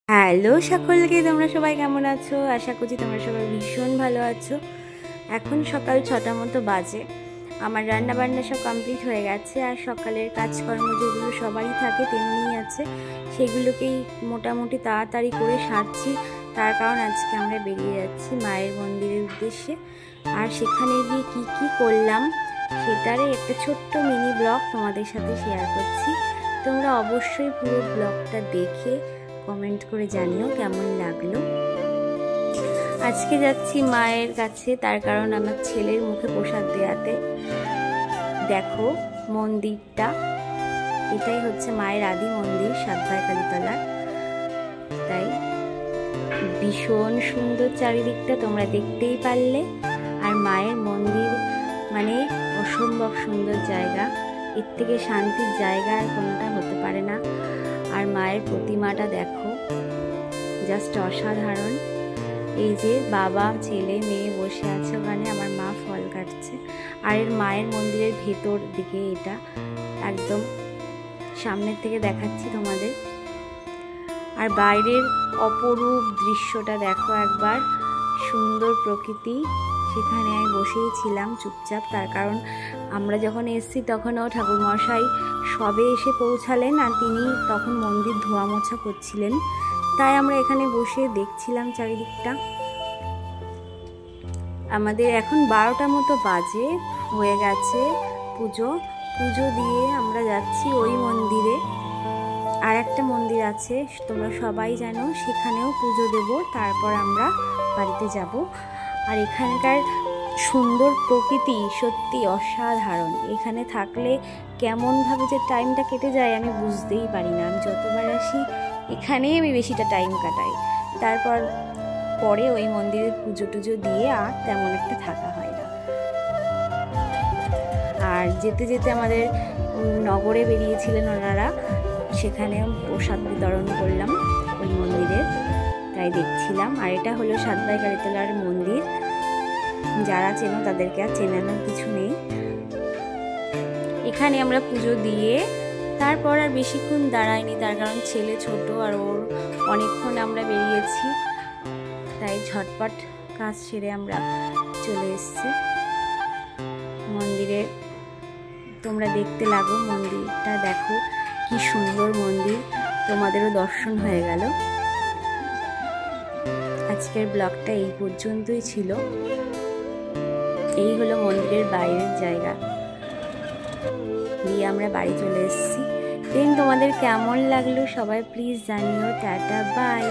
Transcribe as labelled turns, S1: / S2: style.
S1: Hello সকলকে, তোমরা সবাই কেমন আছো? আশা করছি তোমরা সবাই ভীষণ ভালো আছো। এখন সকাল 6টার মতো বাজে। আমার রান্না বান্না সব কমপ্লিট হয়ে গেছে, আর সকালের কাজকর্ম যেগুলো সবারই থাকে তেমনিই আছে, সেগুলোকেই মোটামুটি তাড়াতাড়ি করে সারছি। তার কারণ আজকে আমরা বেরিয়ে যাচ্ছি মায়ের মন্দিরের উদ্দেশ্যে, আর সেখানে গিয়ে কি কি করলাম সেটারই একটা ছোট্ট মিনি ব্লগ তোমাদের সাথে শেয়ার করছি। তোমরা অবশ্যই পুরো ব্লগটা দেখে কমেন্ট করে জানিও কেমন লাগলো। আজকে যাচ্ছি মায়ের কাছে, তার কারণ আমার ছেলের মুখে প্রসাদ দেওয়াতে। দেখো মন্দিরটা, এটাই হচ্ছে মায়ের আদি মন্দির সাতভাই কালীতলার। তাই ভীষণ সুন্দর চারিদিকটা, তোমরা দেখতেই পারলে। আর মায়ের মন্দির মানে অসম্ভব সুন্দর জায়গা, এর থেকে শান্তির জায়গা আর কোনোটা হতে পারে না। আর মায়ের প্রতিমাটা দেখো, জাস্ট অসাধারণ। এই যে বাবা ছেলে মেয়ে বসে আছে ওখানে, আমার মা ফল কাটছে। আর এর মায়ের মন্দিরের ভেতর দিকে, এটা একদম সামনের থেকে দেখাচ্ছি তোমাদের। আর বাইরের অপরূপ দৃশ্যটা দেখো একবার, সুন্দর প্রকৃতি। সেখানে আমি বসেই ছিলাম চুপচাপ, তার কারণ আমরা যখন এসেছি তখনও ঠাকুরমশাই সবে এসে পৌঁছালেন, আর তিনি তখন মন্দির ধোয়া মোছা করছিলেন। তাই আমরা এখানে বসে দেখছিলাম চারিদিকটা। আমাদের এখন 12টা মতো বাজে, হয়ে গেছে পুজো দিয়ে আমরা যাচ্ছি ওই মন্দিরে। আর একটা মন্দির আছে তোমরা সবাই জানো, সেখানেও পুজো দেব, তারপর আমরা বাড়িতে যাব। আর এখানকার সুন্দর প্রকৃতি সত্যি অসাধারণ। এখানে থাকলে কেমনভাবে যে টাইমটা কেটে যায় আমি বুঝতেই পারি না। আমি যতবার আসি এখানেই আমি বেশিটা টাইম কাটাই। তারপর পরে ওই মন্দিরে পুজো টুজো দিয়ে আর তেমন একটা থাকা হয় না। আর যেতে যেতে আমাদের নগরে বেরিয়েছিলেন ওনারা, সেখানে প্রসাদ বিতরণ করলাম ওই মন্দিরে, তাই দেখছিলাম। আর এটা হলো সাতভাই কালীতলার মন্দির, যারা চেনো তাদেরকে আর চেনানোর কিছু নেই। এখানে আমরা পুজো দিয়ে তারপর আর বেশিক্ষণ দাঁড়াইনি, তার কারণ ছেলে ছোট আর ওর অনেকক্ষণ আমরা বেরিয়েছি, তাই ঝটপট কাজ সেরে আমরা চলে এসেছি মন্দিরে। তোমরা দেখতে লাগো, মন্দিরটা দেখো কি সুন্দর মন্দির, তোমাদেরও দর্শন হয়ে গেল। আজকের ব্লগটা এই পর্যন্তই ছিল। এই হলো মন্দিরের বাইরের জায়গা, দিয়ে আমরা বাড়ি চলে এসেছি। দেন তোমাদের কেমন লাগলো সবাই প্লিজ জানিও। Tata, by.